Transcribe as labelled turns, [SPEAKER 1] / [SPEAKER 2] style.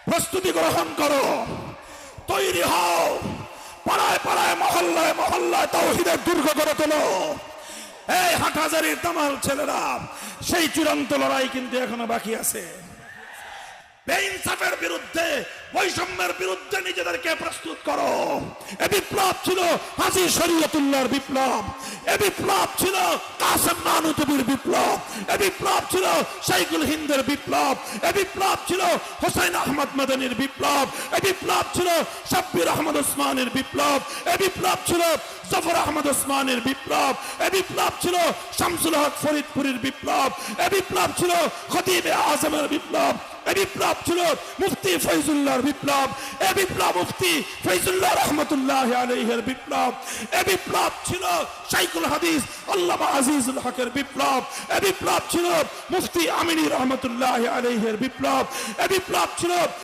[SPEAKER 1] প্রস্তুতি গ্রহণ করো, তৈরি হও, পাড়ায় পাড়ায় মহল্লায় মহল্লায় তাওহীদের দুর্গ গড়ে তোলো। এই হাটহাজারীর দামাল ছেলেরা, সেই চূড়ান্ত লড়াই কিন্তু এখনো বাকি আছে। বেইনসাফের বিরুদ্ধে, বৈষম্যের বিরুদ্ধে নিজেদেরকে প্রস্তুত করো। এ বিপ্লব ছিল হাজী শরীয়তুল্লাহর বিপ্লব, এ বিপ্লব ছিল কাসেম নানুতুবির বিপ্লব, এ বিপ্লব ছিল শাইখুল হিন্দের বিপ্লব, এ বিপ্লব ছিল হোসেন আহমদ মাদানির বিপ্লব, এ বিপ্লব ছিল শাব্বির আহমদ ওসমানের বিপ্লব, এ বিপ্লব ছিল জফর আহমদ ওসমানের বিপ্লব, এ বিপ্লব ছিল শামসুল হক ফরিদপুরের বিপ্লব, এ বিপ্লব ছিল খতিবে আজমের বিপ্লব, এ বিপ্লব ছিল মুফতি ফয়জুল্লাহর বিপ্লব, এ বিপ্লব মুফতি ফয়জুল্লাহ রহমতুল্লাহ আলাইহির বিপ্লব, এ বিপ্লব ছিল শাইখুল হাদিস আল্লামা আজিজুল হকের বিপ্লব, এ বিপ্লব ছিল মুফতি আমিনী রহমতুল্লাহ আলাইহির বিপ্লব, এ বিপ্লব ছিল